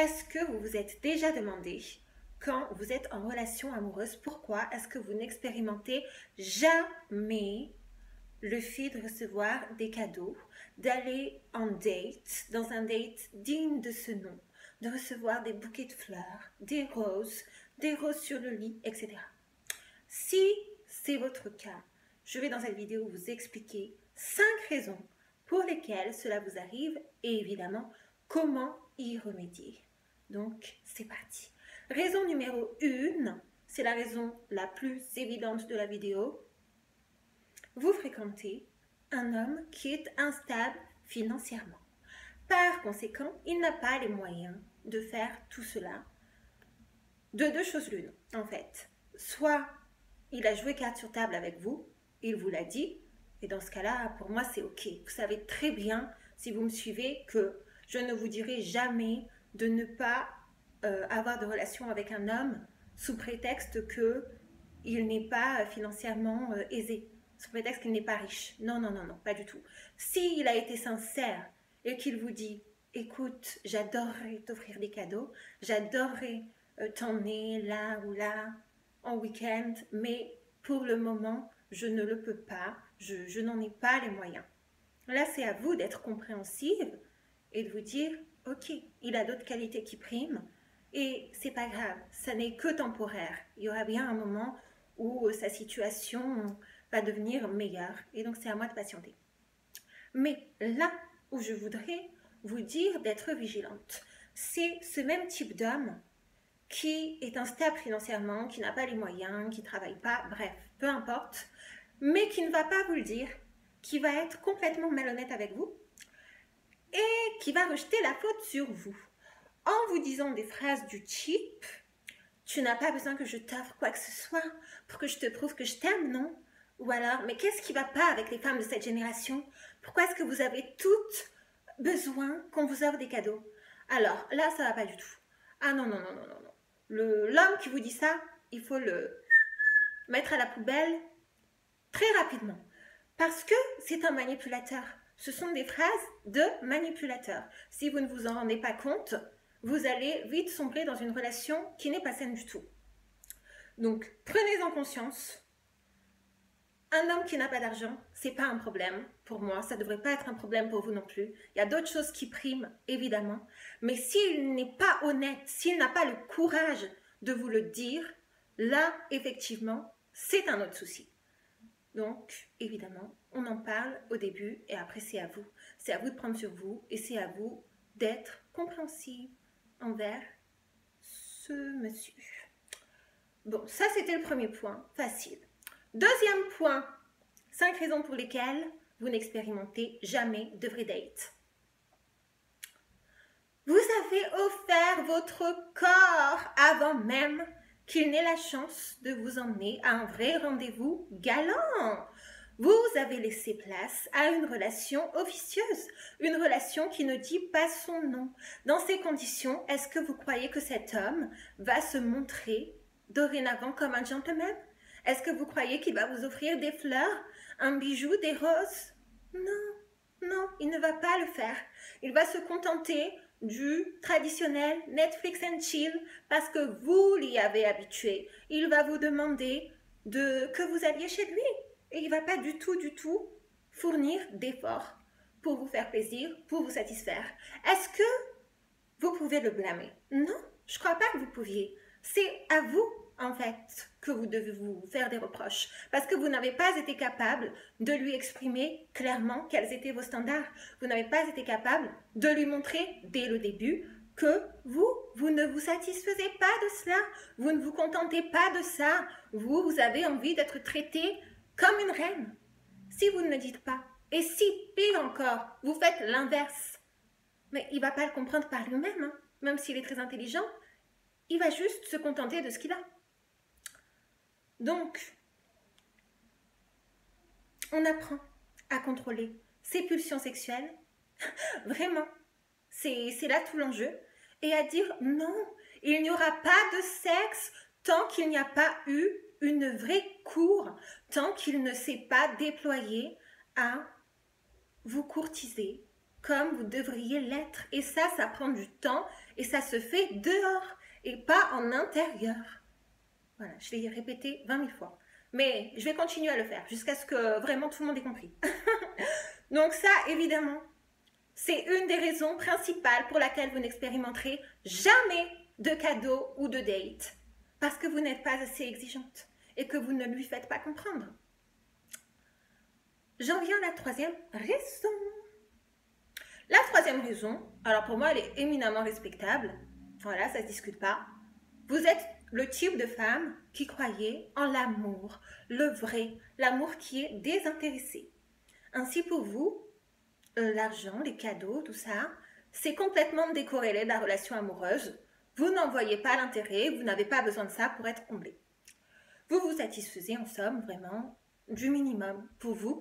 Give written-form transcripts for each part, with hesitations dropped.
Est-ce que vous vous êtes déjà demandé quand vous êtes en relation amoureuse, pourquoi est-ce que vous n'expérimentez jamais le fait de recevoir des cadeaux, d'aller en date, dans un date digne de ce nom, de recevoir des bouquets de fleurs, des roses sur le lit, etc. Si c'est votre cas, je vais dans cette vidéo vous expliquer 5 raisons pour lesquelles cela vous arrive et évidemment comment y remédier. Donc c'est parti. Raison numéro 1, c'est la raison la plus évidente de la vidéo. Vous fréquentez un homme qui est instable financièrement. Par conséquent, il n'a pas les moyens de faire tout cela. De deux choses l'une, en fait. Soit il a joué carte sur table avec vous, il vous l'a dit, et dans ce cas-là, pour moi, c'est OK. Vous savez très bien, si vous me suivez, que je ne vous dirai jamais de ne pas avoir de relation avec un homme sous prétexte qu'il n'est pas financièrement aisé, sous prétexte qu'il n'est pas riche. Non, non, non, non, pas du tout. S'il a été sincère et qu'il vous dit « Écoute, j'adorerais t'offrir des cadeaux, j'adorerais t'emmener là ou là en week-end, mais pour le moment, je ne le peux pas, je n'en ai pas les moyens. » Là, c'est à vous d'être compréhensive et de vous dire « Ok, il a d'autres qualités qui priment et c'est pas grave, ça n'est que temporaire. Il y aura bien un moment où sa situation va devenir meilleure et donc c'est à moi de patienter. » Mais là où je voudrais vous dire d'être vigilante, c'est ce même type d'homme qui est instable financièrement, qui n'a pas les moyens, qui ne travaille pas, bref, peu importe, mais qui ne va pas vous le dire, qui va être complètement malhonnête avec vous et qui va rejeter la faute sur vous en vous disant des phrases du type « Tu n'as pas besoin que je t'offre quoi que ce soit pour que je te prouve que je t'aime, non ?» Ou alors « Mais qu'est-ce qui ne va pas avec les femmes de cette génération? Pourquoi est-ce que vous avez toutes besoin qu'on vous offre des cadeaux ?» Alors là, ça ne va pas du tout. Ah non, non, non, non, non, non. L'homme qui vous dit ça, il faut le mettre à la poubelle très rapidement. Parce que c'est un manipulateur. Ce sont des phrases de manipulateur. Si vous ne vous en rendez pas compte, vous allez vite sombrer dans une relation qui n'est pas saine du tout. Donc, prenez-en conscience. Un homme qui n'a pas d'argent, c'est pas un problème pour moi. Ça ne devrait pas être un problème pour vous non plus. Il y a d'autres choses qui priment, évidemment. Mais s'il n'est pas honnête, s'il n'a pas le courage de vous le dire, là, effectivement, c'est un autre souci. Donc, évidemment, on en parle au début et après, c'est à vous. C'est à vous de prendre sur vous et c'est à vous d'être compréhensible envers ce monsieur. Bon, ça, c'était le premier point, facile. Deuxième point, 5 raisons pour lesquelles vous n'expérimentez jamais de vrai date. Vous avez offert votre corps avant même qu'il n'ait la chance de vous emmener à un vrai rendez-vous galant. Vous avez laissé place à une relation officieuse, une relation qui ne dit pas son nom. Dans ces conditions, est-ce que vous croyez que cet homme va se montrer dorénavant comme un gentleman? Est-ce que vous croyez qu'il va vous offrir des fleurs, un bijou, des roses? Non, non, il ne va pas le faire. Il va se contenter du traditionnel Netflix and chill parce que vous l'y avez habitué. Il va vous demander que vous alliez chez lui et il ne va pas du tout fournir d'efforts pour vous faire plaisir, pour vous satisfaire. Est-ce que vous pouvez le blâmer? Non, je ne crois pas que vous pouviez. C'est à vous, en fait, que vous devez vous faire des reproches parce que vous n'avez pas été capable de lui exprimer clairement quels étaient vos standards. Vous n'avez pas été capable de lui montrer dès le début que vous ne vous satisfaisez pas de cela. Vous ne vous contentez pas de ça. Vous avez envie d'être traité comme une reine. Si vous ne le dites pas, et si, pire encore, vous faites l'inverse, mais il ne va pas le comprendre par lui-même, hein, même s'il est très intelligent, il va juste se contenter de ce qu'il a. Donc, on apprend à contrôler ses pulsions sexuelles, vraiment, c'est là tout l'enjeu, et à dire non, il n'y aura pas de sexe tant qu'il n'y a pas eu une vraie cour, tant qu'il ne s'est pas déployé à vous courtiser, comme vous devriez l'être. Et ça prend du temps et ça se fait dehors et pas en intérieur. Voilà, je l'ai répété 20 000 fois. Mais je vais continuer à le faire jusqu'à ce que vraiment tout le monde ait compris. Donc ça, évidemment, c'est une des raisons principales pour laquelle vous n'expérimenterez jamais de cadeaux ou de dates. Parce que vous n'êtes pas assez exigeante et que vous ne lui faites pas comprendre. J'en viens à la troisième raison. La troisième raison, alors pour moi elle est éminemment respectable. Voilà, ça ne se discute pas. Vous êtes le type de femme qui croyait en l'amour, le vrai, l'amour qui est désintéressé. Ainsi pour vous, l'argent, les cadeaux, tout ça, c'est complètement décorrélé de la relation amoureuse. Vous n'en voyez pas l'intérêt, vous n'avez pas besoin de ça pour être comblé. Vous vous satisfaisez en somme vraiment du minimum pour vous,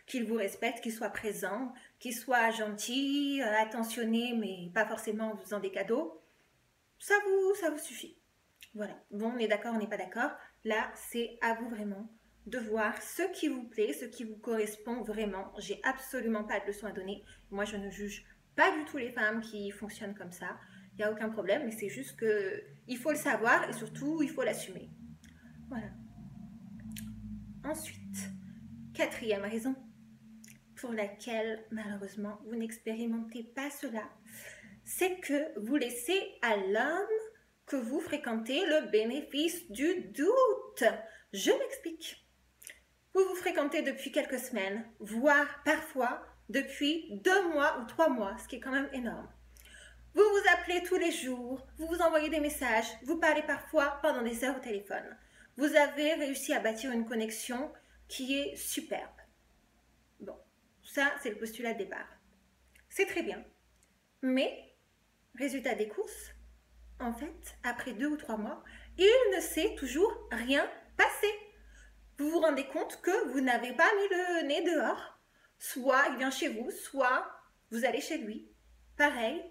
qu'il vous respecte, qu'il soit présent, qu'il soit gentil, attentionné, mais pas forcément en vous faisant des cadeaux. Ça vous suffit. Voilà. Bon, on est d'accord, on n'est pas d'accord. Là, c'est à vous vraiment de voir ce qui vous plaît, ce qui vous correspond vraiment. J'ai absolument pas de leçon à donner. Moi, je ne juge pas du tout les femmes qui fonctionnent comme ça. Il n'y a aucun problème, mais c'est juste qu'il faut le savoir et surtout, il faut l'assumer. Voilà. Ensuite, quatrième raison pour laquelle, malheureusement, vous n'expérimentez pas cela, c'est que vous laissez à l'homme que vous fréquentez le bénéfice du doute. Je m'explique. Vous vous fréquentez depuis quelques semaines, voire parfois depuis 2 mois ou 3 mois, ce qui est quand même énorme. Vous vous appelez tous les jours, vous vous envoyez des messages, vous parlez parfois pendant des heures au téléphone. Vous avez réussi à bâtir une connexion qui est superbe. Bon, ça c'est le postulat de départ. C'est très bien. Mais, résultat des courses, en fait, après 2 ou 3 mois, il ne s'est toujours rien passé. Vous vous rendez compte que vous n'avez pas mis le nez dehors. Soit il vient chez vous, soit vous allez chez lui. Pareil.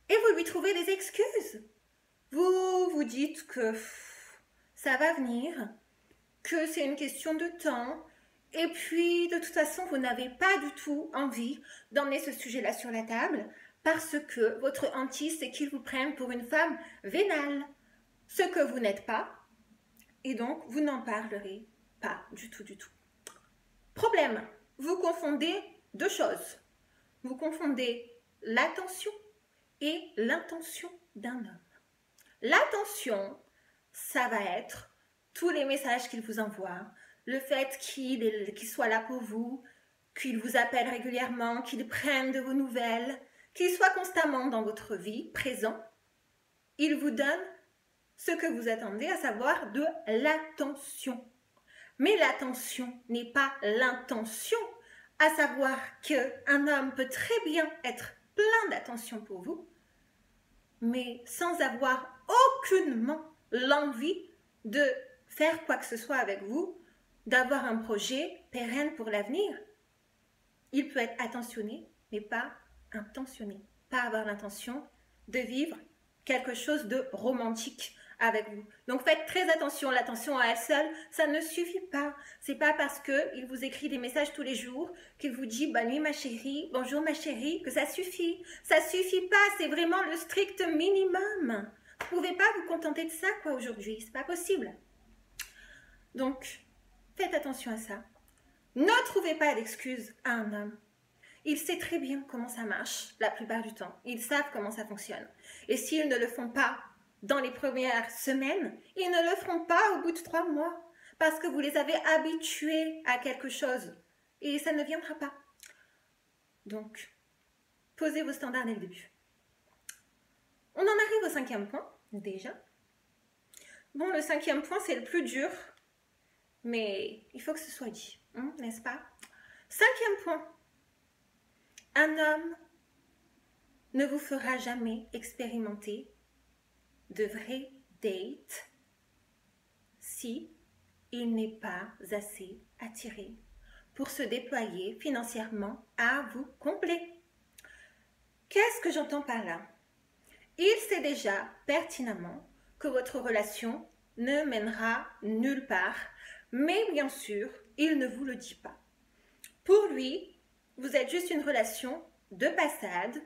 Et vous lui trouvez des excuses. Vous vous dites que ça va venir, que c'est une question de temps. Et puis, de toute façon, vous n'avez pas du tout envie d'emmener ce sujet-là sur la table parce que votre hantise, c'est qu'ils vous prennent pour une femme vénale. Ce que vous n'êtes pas. Et donc, vous n'en parlerez pas du tout, du tout. Problème, vous confondez 2 choses. Vous confondez l'attention et l'intention d'un homme. L'attention, ça va être tous les messages qu'il vous envoie, le fait qu'il soit là pour vous, qu'il vous appelle régulièrement, qu'il prenne de vos nouvelles, qu'il soit constamment dans votre vie, présent. Il vous donne ce que vous attendez, à savoir de l'attention. Mais l'attention n'est pas l'intention, à savoir qu'un homme peut très bien être plein d'attention pour vous, mais sans avoir aucunement l'envie de faire quoi que ce soit avec vous, d'avoir un projet pérenne pour l'avenir. Il peut être attentionné, mais pas intentionné. Pas avoir l'intention de vivre quelque chose de romantique avec vous. Donc faites très attention, l'attention à elle seule, ça ne suffit pas. C'est pas parce qu'il vous écrit des messages tous les jours, qu'il vous dit bonne nuit ma chérie, bonjour ma chérie, que ça suffit. Ça suffit pas, c'est vraiment le strict minimum. Vous pouvez pas vous contenter de ça quoi aujourd'hui, c'est pas possible. Donc, faites attention à ça. Ne trouvez pas d'excuses à un homme. Il sait très bien comment ça marche la plupart du temps. Ils savent comment ça fonctionne. Et s'ils ne le font pas dans les premières semaines, ils ne le feront pas au bout de 3 mois. Parce que vous les avez habitués à quelque chose. Et ça ne viendra pas. Donc, posez vos standards dès le début. On en arrive au 5e point, déjà. Bon, le 5e point, c'est le plus dur. Mais il faut que ce soit dit, n'est-ce pas? 5e point. Un homme ne vous fera jamais expérimenter de vraies dates si il n'est pas assez attiré pour se déployer financièrement à vous combler. Qu'est-ce que j'entends par là? Il sait déjà pertinemment que votre relation ne mènera nulle part, mais bien sûr, il ne vous le dit pas. Pour lui, vous êtes juste une relation de passade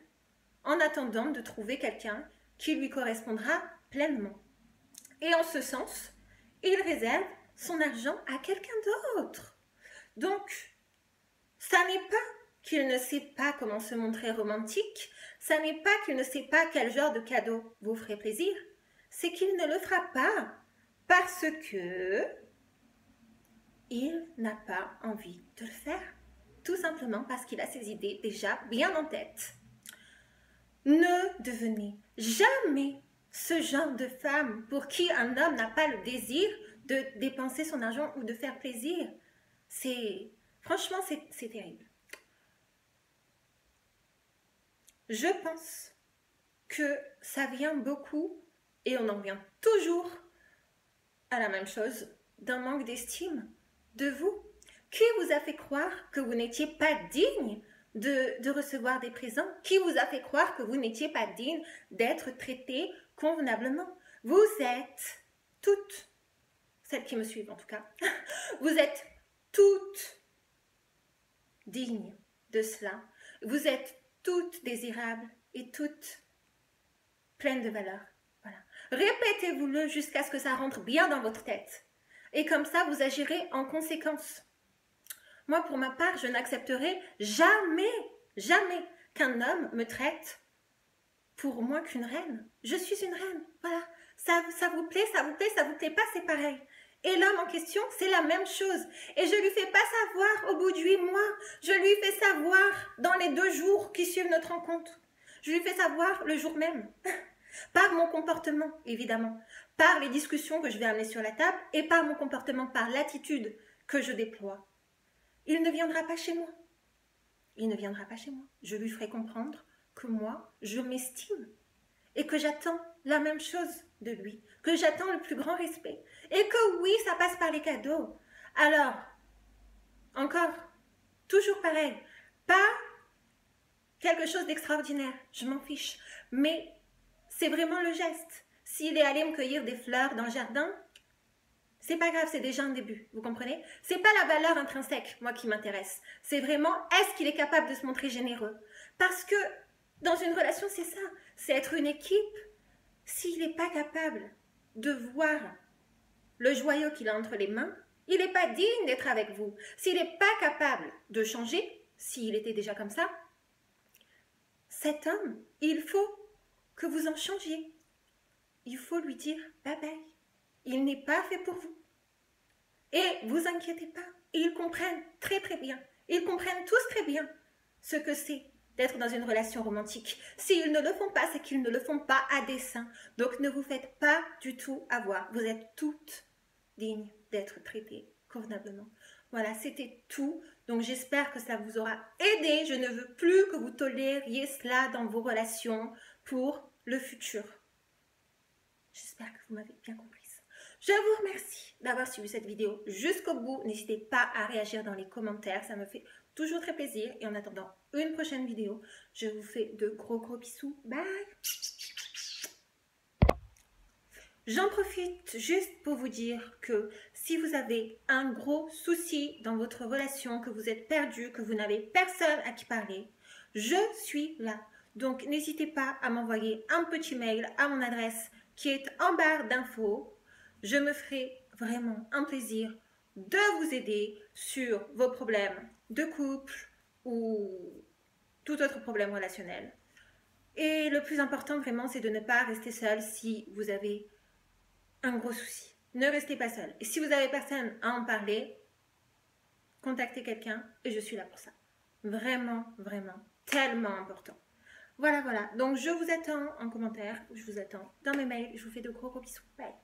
en attendant de trouver quelqu'un qui lui correspondra pleinement. Et en ce sens, il réserve son argent à quelqu'un d'autre. Donc, ça n'est pas qu'il ne sait pas comment se montrer romantique, ça n'est pas qu'il ne sait pas quel genre de cadeau vous ferait plaisir, c'est qu'il ne le fera pas parce que il n'a pas envie de le faire. Tout simplement parce qu'il a ses idées déjà bien en tête. Ne devenez jamais ce genre de femme pour qui un homme n'a pas le désir de dépenser son argent ou de faire plaisir. Franchement, c'est terrible. Je pense que ça vient beaucoup, et on en revient toujours à la même chose, d'un manque d'estime de vous. Qui vous a fait croire que vous n'étiez pas digne de recevoir des présents? Qui vous a fait croire que vous n'étiez pas digne d'être traité convenablement? Vous êtes toutes, celles qui me suivent en tout cas, vous êtes toutes dignes de cela. Vous êtes toutes désirables et toutes pleines de valeur. Voilà. Répétez-vous-le jusqu'à ce que ça rentre bien dans votre tête. Et comme ça, vous agirez en conséquence. Moi, pour ma part, je n'accepterai jamais, jamais qu'un homme me traite pour moins qu'une reine. Je suis une reine, voilà. Ça vous plaît, ça vous plaît, ça vous plaît pas, c'est pareil. Et l'homme en question, c'est la même chose. Et je lui fais pas savoir au bout de 8 mois. Je lui fais savoir dans les 2 jours qui suivent notre rencontre. Je lui fais savoir le jour même. Par mon comportement, évidemment. Par les discussions que je vais amener sur la table et par mon comportement, par l'attitude que je déploie. Il ne viendra pas chez moi. Il ne viendra pas chez moi. Je lui ferai comprendre que moi, je m'estime et que j'attends la même chose de lui, que j'attends le plus grand respect et que oui, ça passe par les cadeaux. Alors, encore, toujours pareil, pas quelque chose d'extraordinaire, je m'en fiche, mais c'est vraiment le geste. S'il est allé me cueillir des fleurs dans le jardin, c'est pas grave, c'est déjà un début, vous comprenez? C'est pas la valeur intrinsèque, moi, qui m'intéresse. C'est vraiment, est-ce qu'il est capable de se montrer généreux? Parce que dans une relation, c'est ça, c'est être une équipe. S'il n'est pas capable de voir le joyau qu'il a entre les mains, il n'est pas digne d'être avec vous. S'il n'est pas capable de changer, s'il était déjà comme ça, cet homme, il faut que vous en changiez. Il faut lui dire bye bye. Il n'est pas fait pour vous. Et vous inquiétez pas, ils comprennent très très bien. Ils comprennent tous très bien ce que c'est d'être dans une relation romantique. S'ils ne le font pas, c'est qu'ils ne le font pas à dessein. Donc ne vous faites pas du tout avoir. Vous êtes toutes dignes d'être traitées convenablement. Voilà, c'était tout. Donc j'espère que ça vous aura aidé. Je ne veux plus que vous tolériez cela dans vos relations pour le futur. J'espère que vous m'avez bien comprise. Je vous remercie d'avoir suivi cette vidéo jusqu'au bout. N'hésitez pas à réagir dans les commentaires. Ça me fait toujours très plaisir. Et en attendant une prochaine vidéo, je vous fais de gros bisous. Bye! J'en profite juste pour vous dire que si vous avez un gros souci dans votre relation, que vous êtes perdu, que vous n'avez personne à qui parler, je suis là. Donc n'hésitez pas à m'envoyer un petit mail à mon adresse qui est en barre d'infos. Je me ferai vraiment un plaisir de vous aider sur vos problèmes de couple ou tout autre problème relationnel. Et le plus important vraiment, c'est de ne pas rester seul si vous avez un gros souci. Ne restez pas seul. Et si vous n'avez personne à en parler, contactez quelqu'un et je suis là pour ça. Vraiment, vraiment, tellement important. Voilà, voilà. Donc je vous attends en commentaire, je vous attends dans mes mails. Je vous fais de gros bisous. Bye.